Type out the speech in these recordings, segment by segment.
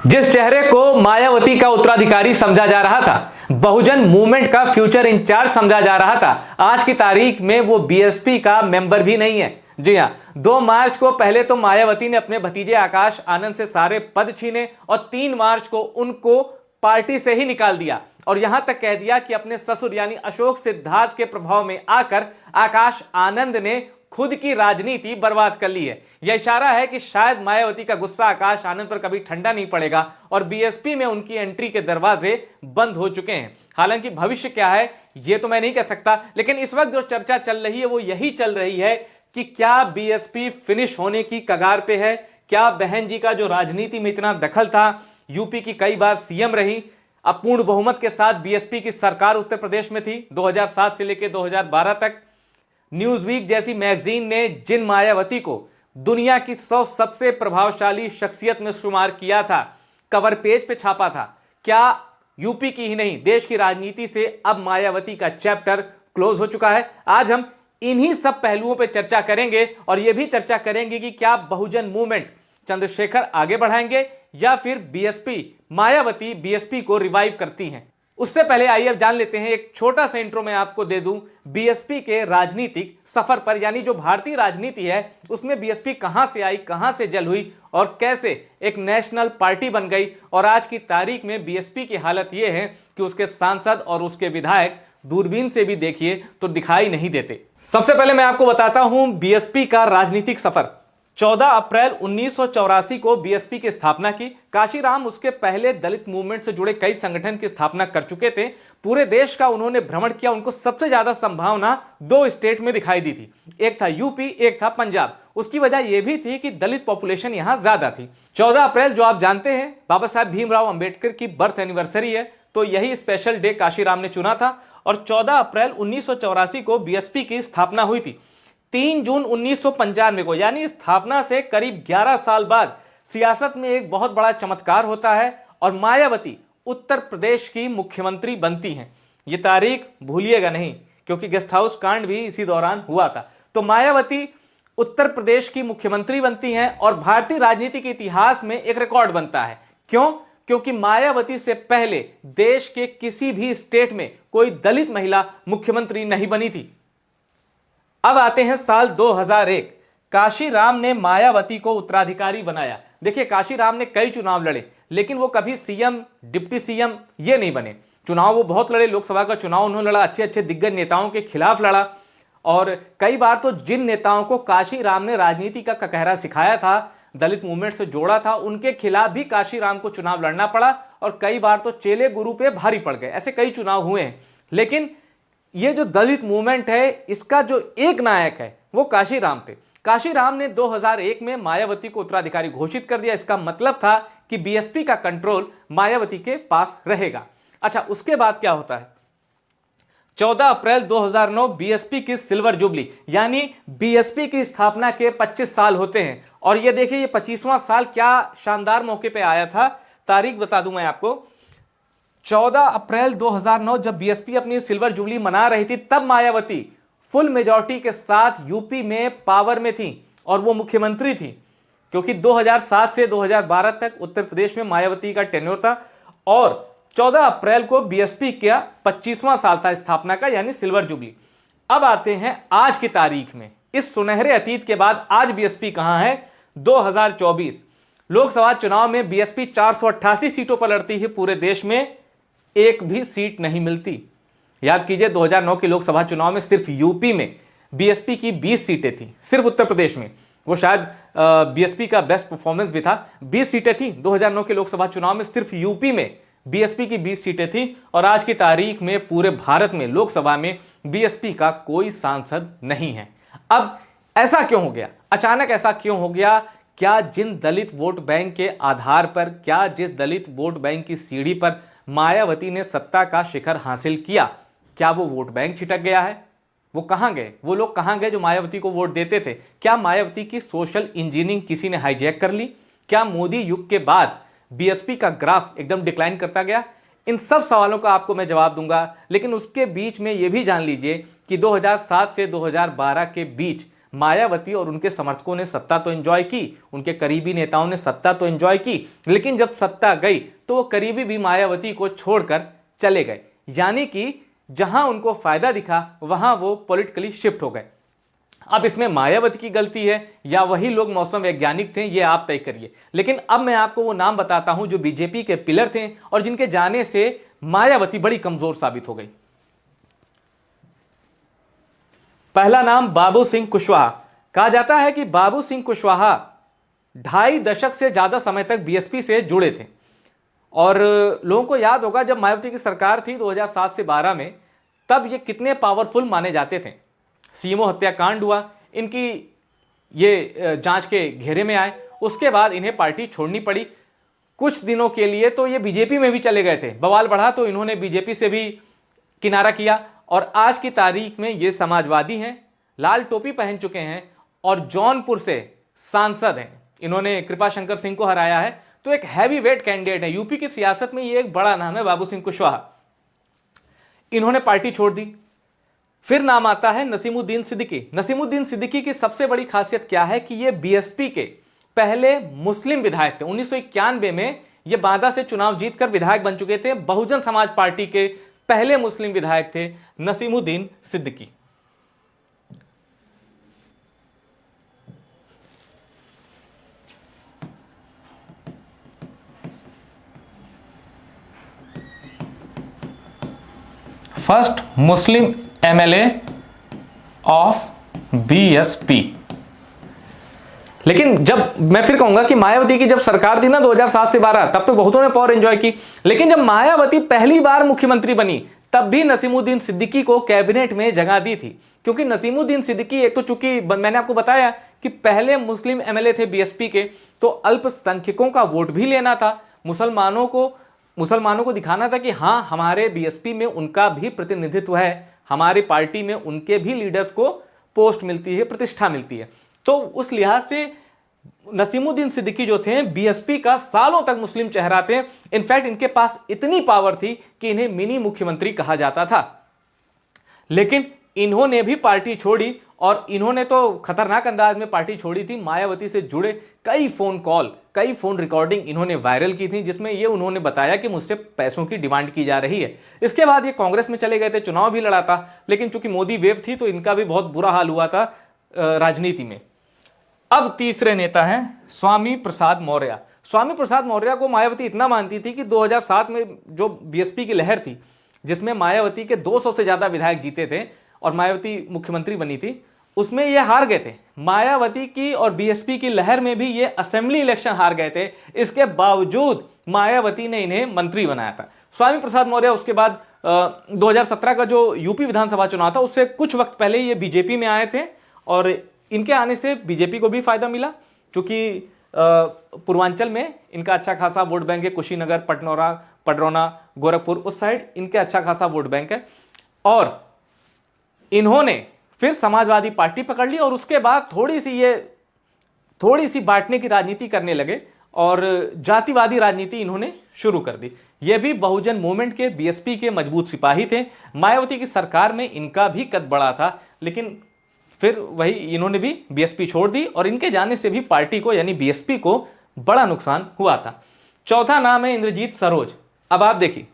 जिस चेहरे को मायावती का उत्तराधिकारी समझा जा रहा था, बहुजन मूवमेंट का फ्यूचर इंचार्ज समझा जा रहा था, आज की तारीख में वो बीएसपी का मेंबर भी नहीं है। जी हां, 2 मार्च को पहले तो मायावती ने अपने भतीजे आकाश आनंद से सारे पद छीने और 3 मार्च को उनको पार्टी से ही निकाल दिया और यहां तक कह दिया कि अपने ससुर यानी अशोक सिद्धार्थ के प्रभाव में आकर आकाश आनंद ने खुद की राजनीति बर्बाद कर ली है। यह इशारा है कि शायद मायावती का गुस्सा आकाश आनंद पर कभी ठंडा नहीं पड़ेगा और बीएसपी में उनकी एंट्री के दरवाजे बंद हो चुके हैं। हालांकि भविष्य क्या है यह तो मैं नहीं कह सकता, लेकिन इस वक्त जो चर्चा चल रही है वो यही चल रही है कि क्या बीएसपी फिनिश होने की कगार पे है। क्या बहन जी का जो राजनीति में इतना दखल था, यूपी की कई बार सीएम रही, अब पूर्ण बहुमत के साथ बीएसपी की सरकार उत्तर प्रदेश में थी 2007 से लेकर 2012 तक। न्यूज़वीक जैसी मैगजीन ने जिन मायावती को दुनिया की 100 सबसे प्रभावशाली शख्सियत में शुमार किया था, कवर पेज पे छापा था, क्या यूपी की ही नहीं देश की राजनीति से अब मायावती का चैप्टर क्लोज हो चुका है? आज हम इन्हीं सब पहलुओं पे चर्चा करेंगे और यह भी चर्चा करेंगे कि क्या बहुजन मूवमेंट चंद्रशेखर आगे बढ़ाएंगे या फिर बीएसपी मायावती बीएसपी को रिवाइव करती हैं। उससे पहले आइए अब जान लेते हैं, एक छोटा सा इंट्रो मैं आपको दे दूं बीएसपी के राजनीतिक सफर पर, यानी जो भारतीय राजनीति है उसमें बीएसपी कहां से आई, कहां से जल हुई और कैसे एक नेशनल पार्टी बन गई और आज की तारीख में बीएसपी की हालत यह है कि उसके सांसद और उसके विधायक दूरबीन से भी देखिए तो दिखाई नहीं देते। सबसे पहले मैं आपको बताता हूं बीएसपी का राजनीतिक सफर। 14 अप्रैल 1984 को बीएसपी की स्थापना की। काशीराम उसके पहले दलित मूवमेंट से जुड़े कई संगठन की स्थापना कर चुके थे। पूरे देश का उन्होंने भ्रमण किया। उनको सबसे ज्यादा संभावना 2 स्टेट में दिखाई दी थी, एक था यूपी, एक था पंजाब। उसकी वजह यह भी थी कि दलित पॉपुलेशन यहां ज्यादा थी। 14 अप्रैल जो आप जानते हैं बाबा साहब भीमराव अंबेडकर की बर्थ एनिवर्सरी है, तो यही स्पेशल डे काशीराम ने चुना था और 14 अप्रैल 1984 को बीएसपी की स्थापना हुई थी। 3 जून 1995 को यानी स्थापना से करीब 11 साल बाद सियासत में एक बहुत बड़ा चमत्कार होता है और मायावती उत्तर प्रदेश की मुख्यमंत्री बनती हैं। ये तारीख भूलिएगा नहीं, क्योंकि गेस्ट हाउस कांड भी इसी दौरान हुआ था। तो मायावती उत्तर प्रदेश की मुख्यमंत्री बनती हैं और भारतीय राजनीति के इतिहास में एक रिकॉर्ड बनता है। क्यों? क्योंकि मायावती से पहले देश के किसी भी स्टेट में कोई दलित महिला मुख्यमंत्री नहीं बनी थी। अब आते हैं साल 2001। काशीराम ने मायावती को उत्तराधिकारी बनाया। देखिए, काशीराम ने कई चुनाव लड़े, लेकिन वो कभी सीएम, डिप्टी सीएम ये नहीं बने। चुनाव वो बहुत लड़े, लोकसभा का चुनाव उन्होंने लड़ा, अच्छे अच्छे दिग्गज नेताओं के खिलाफ लड़ा और कई बार तो जिन नेताओं को काशीराम ने राजनीति का ककहरा सिखाया था, दलित मूवमेंट से जोड़ा था, उनके खिलाफ भी काशीराम को चुनाव लड़ना पड़ा और कई बार तो चेले गुरु पे भारी पड़ गए। ऐसे कई चुनाव हुए हैं, लेकिन ये जो दलित मूवमेंट है इसका जो एक नायक है वो काशीराम थे। काशीराम ने 2001 में मायावती को उत्तराधिकारी घोषित कर दिया। इसका मतलब था कि बीएसपी का कंट्रोल मायावती के पास रहेगा। अच्छा, उसके बाद क्या होता है? 14 अप्रैल 2009 बीएसपी की सिल्वर जुबली, यानी बीएसपी की स्थापना के 25 साल होते हैं और ये देखिए, ये 25वां साल क्या शानदार मौके पे आया था। तारीख बता दूं मैं आपको, 14 अप्रैल 2009 जब बीएसपी अपनी सिल्वर जुबली मना रही थी, तब मायावती फुल मेजॉरिटी के साथ यूपी में पावर में थी और वो मुख्यमंत्री थी, क्योंकि 2007 से 2012 तक उत्तर प्रदेश में मायावती का टेन्योर था और 14 अप्रैल को बीएसपी का 25वां साल था स्थापना का, यानी सिल्वर जुबली। अब आते हैं आज की तारीख में। इस सुनहरे अतीत के बाद आज बीएसपी कहां है? 2024 लोकसभा चुनाव में बीएसपी 488 सीटों पर लड़ती है। पूरे देश में एक भी सीट नहीं मिलती। याद कीजिए, 2009 के लोकसभा चुनाव में सिर्फ यूपी में बीएसपी की 20 सीटें थी। सिर्फ उत्तर प्रदेश में, वो शायद बीएसपी का बेस्ट परफॉर्मेंस भी था, 20 सीटें थी 2009 के लोकसभा चुनाव में। सिर्फ यूपी में बीएसपी की 20 सीटें थी और आज की तारीख में पूरे भारत में लोकसभा में बीएसपी का कोई सांसद नहीं है। अब ऐसा क्यों हो गया? अचानक ऐसा क्यों हो गया? क्या जिन दलित वोट बैंक के आधार पर, क्या जिस दलित वोट बैंक की सीढ़ी पर मायावती ने सत्ता का शिखर हासिल किया, क्या वो वोट बैंक छिटक गया है? वो कहां गए? वो लोग कहां गए जो मायावती को वोट देते थे? क्या मायावती की सोशल इंजीनियरिंग किसी ने हाईजैक कर ली? क्या मोदी युग के बाद बीएसपी का ग्राफ एकदम डिक्लाइन करता गया? इन सब सवालों का आपको मैं जवाब दूंगा, लेकिन उसके बीच में यह भी जान लीजिए कि 2007 से 2012 के बीच मायावती और उनके समर्थकों ने सत्ता तो एंजॉय की, उनके करीबी नेताओं ने सत्ता तो एंजॉय की, लेकिन जब सत्ता गई तो वो करीबी भी मायावती को छोड़कर चले गए। यानी कि जहां उनको फायदा दिखा वहां वो पॉलिटिकली शिफ्ट हो गए। अब इसमें मायावती की गलती है या वही लोग मौसम वैज्ञानिक थे, ये आप तय करिए। लेकिन अब मैं आपको वो नाम बताता हूं जो बीजेपी के पिलर थे और जिनके जाने से मायावती बड़ी कमजोर साबित हो गई। पहला नाम बाबू सिंह कुशवाहा। कहा जाता है कि बाबू सिंह कुशवाहा 2.5 दशक से ज्यादा समय तक बीएसपी से जुड़े थे और लोगों को याद होगा जब मायावती की सरकार थी 2007 से 12 में, तब ये कितने पावरफुल माने जाते थे। सीएमओ हत्याकांड हुआ, इनकी ये जांच के घेरे में आए, उसके बाद इन्हें पार्टी छोड़नी पड़ी। कुछ दिनों के लिए तो ये बीजेपी में भी चले गए थे, बवाल बढ़ा तो इन्होंने बीजेपी से भी किनारा किया और आज की तारीख में ये समाजवादी हैं, लाल टोपी पहन चुके हैं और जौनपुर से सांसद हैं। इन्होंने कृपा शंकर सिंह को हराया है, तो एक हैवी वेट कैंडिडेट है। यूपी की सियासत में ये एक बड़ा नाम है बाबू सिंह कुशवाहा। इन्होंने पार्टी छोड़ दी। फिर नाम आता है नसीमुद्दीन सिद्दीकी। नसीमुद्दीन सिद्दीकी की सबसे बड़ी खासियत क्या है कि ये बीएसपी के पहले मुस्लिम विधायक थे। 1991 में ये बांदा से चुनाव जीतकर विधायक बन चुके थे। बहुजन समाज पार्टी के पहले मुस्लिम विधायक थे Naseemuddin Siddiqui. First Muslim MLA of BSP. लेकिन जब मैं फिर कहूंगा कि मायावती की जब सरकार थी ना 2007 से 12, तब तो बहुतों ने पावर एंजॉय की, लेकिन जब मायावती पहली बार मुख्यमंत्री बनी तब भी नसीमुद्दीन सिद्दीकी को कैबिनेट में जगह दी थी। क्योंकि नसीमुद्दीन सिद्दीकी एक तो चूंकि मैंने आपको बताया कि पहले मुस्लिम एमएलए थे बीएसपी के, तो अल्पसंख्यकों का वोट भी लेना था, मुसलमानों को दिखाना था कि हाँ हमारे बीएसपी में उनका भी प्रतिनिधित्व है, हमारी पार्टी में उनके भी लीडर्स को पोस्ट मिलती है, प्रतिष्ठा मिलती है। तो उस लिहाज से नसीमुद्दीन सिद्दीकी जो थे बीएसपी का सालों तक मुस्लिम चेहरा थे। इनफैक्ट इनके पास इतनी पावर थी कि इन्हें मिनी मुख्यमंत्री कहा जाता था। लेकिन इन्होंने भी पार्टी छोड़ी और इन्होंने तो खतरनाक अंदाज में पार्टी छोड़ी थी। मायावती से जुड़े कई फोन कॉल, कई फोन रिकॉर्डिंग इन्होंने वायरल की थी, जिसमें ये उन्होंने बताया कि मुझसे पैसों की डिमांड की जा रही है। इसके बाद ये कांग्रेस में चले गए थे, चुनाव भी लड़ा था, लेकिन चूंकि मोदी वेव थी तो इनका भी बहुत बुरा हाल हुआ था राजनीति में। अब तीसरे नेता हैं स्वामी प्रसाद मौर्य। स्वामी प्रसाद मौर्य को मायावती इतना मानती थी कि 2007 में जो बीएसपी की लहर थी, जिसमें मायावती के 200 से ज्यादा विधायक जीते थे और मायावती मुख्यमंत्री बनी थी, उसमें ये हार गए थे। मायावती की और बीएसपी की लहर में भी ये असेंबली इलेक्शन हार गए थे। इसके बावजूद मायावती ने इन्हें मंत्री बनाया था। स्वामी प्रसाद मौर्य उसके बाद 2017 का जो यूपी विधानसभा चुनाव था उससे कुछ वक्त पहले ये बीजेपी में आए थे और इनके आने से बीजेपी को भी फायदा मिला, क्योंकि पूर्वांचल में इनका अच्छा खासा वोट बैंक है। कुशीनगर, पडरौना, गोरखपुर, उस साइड इनके अच्छा खासा वोट बैंक है। और इन्होंने फिर समाजवादी पार्टी पकड़ ली और उसके बाद थोड़ी सी बांटने की राजनीति करने लगे और जातिवादी राजनीति इन्होंने शुरू कर दी। ये भी बहुजन मूवमेंट के, बीएसपी के मजबूत सिपाही थे। मायावती की सरकार में इनका भी कद बढ़ा था, लेकिन फिर वही इन्होंने भी बीएसपी छोड़ दी और इनके जाने से भी पार्टी को यानी बीएसपी को बड़ा नुकसान हुआ था। चौथा नाम है इंद्रजीत सरोज। अब आप देखिए,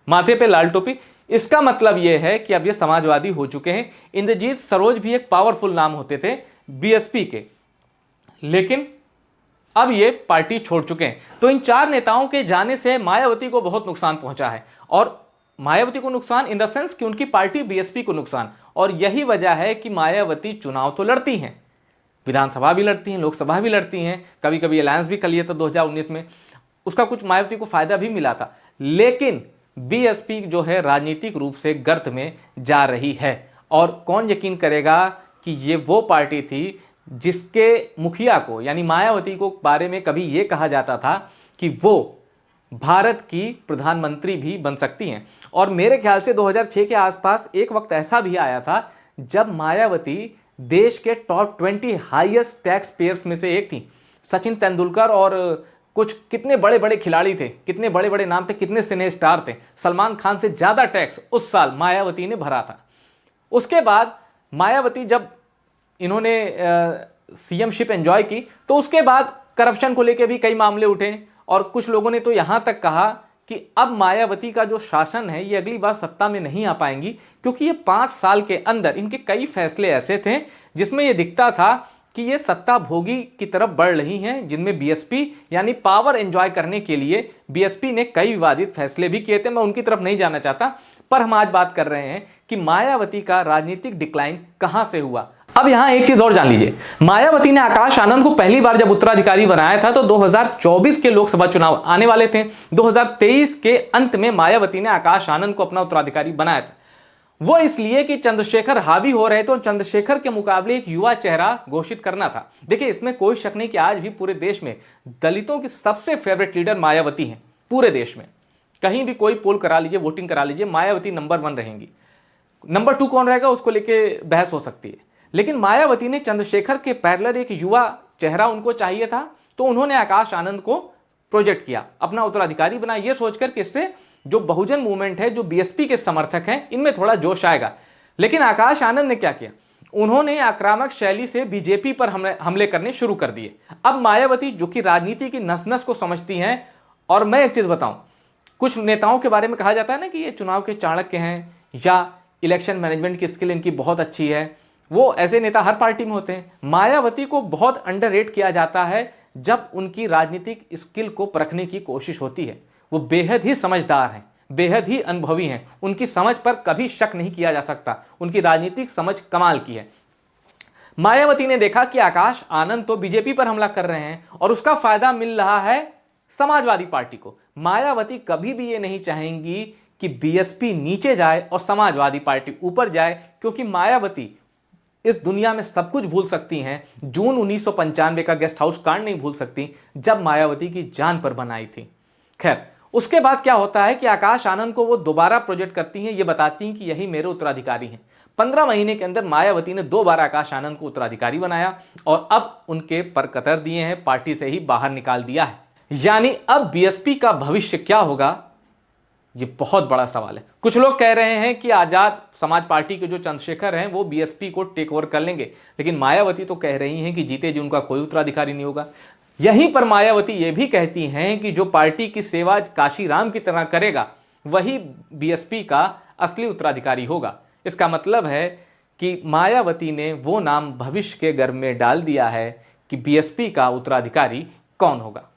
माथे पे लाल टोपी, इसका मतलब यह है कि अब ये समाजवादी हो चुके हैं। इंद्रजीत सरोज भी एक पावरफुल नाम होते थे बीएसपी के, लेकिन अब ये पार्टी छोड़ चुके हैं। तो इन चार नेताओं के जाने से मायावती को बहुत नुकसान पहुंचा है, और मायावती को नुकसान इन द सेंस कि उनकी पार्टी बीएसपी को नुकसान। और यही वजह है कि मायावती चुनाव तो लड़ती हैं, विधानसभा भी लड़ती हैं, लोकसभा भी लड़ती हैं, कभी कभी अलायंस भी कर लिया था 2019 में, उसका कुछ मायावती को फायदा भी मिला था। लेकिन बीएसपी जो है राजनीतिक रूप से गर्त में जा रही है। और कौन यकीन करेगा कि ये वो पार्टी थी जिसके मुखिया को यानी मायावती को बारे में कभी ये कहा जाता था कि वो भारत की प्रधानमंत्री भी बन सकती हैं। और मेरे ख्याल से 2006 के आसपास एक वक्त ऐसा भी आया था जब मायावती देश के टॉप 20 हाईएस्ट टैक्स पेयर्स में से एक थी। सचिन तेंदुलकर और कुछ कितने बड़े बड़े खिलाड़ी थे, कितने बड़े बड़े नाम थे, कितने सिने स्टार थे, सलमान खान से ज्यादा टैक्स उस साल मायावती ने भरा था। उसके बाद मायावती जब इन्होंने सीएमशिप एंजॉय की तो उसके बाद करप्शन को लेकर भी कई मामले उठे और कुछ लोगों ने तो यहां तक कहा कि अब मायावती का जो शासन है ये अगली बार सत्ता में नहीं आ पाएंगी, क्योंकि ये 5 साल के अंदर इनके कई फैसले ऐसे थे जिसमें ये दिखता था कि ये सत्ता भोगी की तरफ बढ़ रही हैं, जिनमें बीएसपी यानी पावर एंजॉय करने के लिए बीएसपी ने कई विवादित फैसले भी किए थे। मैं उनकी तरफ नहीं जाना चाहता, पर हम आज बात कर रहे हैं कि मायावती का राजनीतिक डिक्लाइन कहां से हुआ। अब यहां एक चीज और जान लीजिए, मायावती ने आकाश आनंद को पहली बार जब उत्तराधिकारी बनाया था तो 2024 के लोकसभा चुनाव आने वाले थे। 2023 के अंत में मायावती ने आकाश आनंद को अपना उत्तराधिकारी बनाया था। वो इसलिए कि चंद्रशेखर हावी हो रहे थे और चंद्रशेखर के मुकाबले एक युवा चेहरा घोषित करना था। देखिए, इसमें कोई शक नहीं कि आज भी पूरे देश में दलितों की सबसे फेवरेट लीडर मायावती हैं। पूरे देश में कहीं भी कोई पोल करा लीजिए, वोटिंग करा लीजिए, मायावती नंबर 1 रहेंगी। नंबर 2 कौन रहेगा उसको लेके बहस हो सकती है, लेकिन मायावती ने चंद्रशेखर के पैरेलल एक युवा चेहरा उनको चाहिए था, तो उन्होंने आकाश आनंद को प्रोजेक्ट किया, अपना उत्तराधिकारी बना, ये सोचकर कि इससे जो बहुजन मूवमेंट है, जो बीएसपी के समर्थक हैं, इनमें थोड़ा जोश आएगा। लेकिन आकाश आनंद ने क्या किया, उन्होंने आक्रामक शैली से बीजेपी पर हमले करने शुरू कर दिए। अब मायावती जो कि राजनीति की नस नस को समझती हैं, और मैं एक चीज बताऊं, कुछ नेताओं के बारे में कहा जाता है ना कि ये चुनाव के चाणक्य हैं या इलेक्शन मैनेजमेंट की स्किल इनकी बहुत अच्छी है, वो ऐसे नेता हर पार्टी में होते हैं। मायावती को बहुत अंडररेट किया जाता है जब उनकी राजनीतिक स्किल को परखने की कोशिश होती है। वो बेहद ही समझदार हैं, बेहद ही अनुभवी हैं, उनकी समझ पर कभी शक नहीं किया जा सकता, उनकी राजनीतिक समझ कमाल की है। मायावती ने देखा कि आकाश आनंद तो बीजेपी पर हमला कर रहे हैं और उसका फायदा मिल रहा है समाजवादी पार्टी को। मायावती कभी भी ये नहीं चाहेंगी कि बीएसपी नीचे जाए और समाजवादी पार्टी ऊपर जाए, क्योंकि मायावती इस दुनिया में सब कुछ भूल सकती हैं, जून 1995 का गेस्ट हाउस कांड नहीं भूल सकती जब मायावती की जान पर बनाई थी। खैर, उसके बाद क्या होता है कि आकाश आनंद को वो दोबारा प्रोजेक्ट करती हैं, ये बताती हैं कि यही मेरे उत्तराधिकारी हैं। 15 महीने के अंदर मायावती ने 2 बार आकाश आनंद को उत्तराधिकारी बनाया और अब उनके पर कतर दिए हैं, पार्टी से ही बाहर निकाल दिया है। यानी अब बीएसपी का भविष्य क्या होगा, ये बहुत बड़ा सवाल है। कुछ लोग कह रहे हैं कि आजाद समाज पार्टी के जो चंद्रशेखर हैं वो बीएसपी को टेक ओवर कर लेंगे, लेकिन मायावती तो कह रही हैं कि जीते जी उनका कोई उत्तराधिकारी नहीं होगा। यहीं पर मायावती ये भी कहती हैं कि जो पार्टी की सेवा काशीराम की तरह करेगा वही बीएसपी का असली उत्तराधिकारी होगा। इसका मतलब है कि मायावती ने वो नाम भविष्य के गर्भ में डाल दिया है कि बीएसपी का उत्तराधिकारी कौन होगा।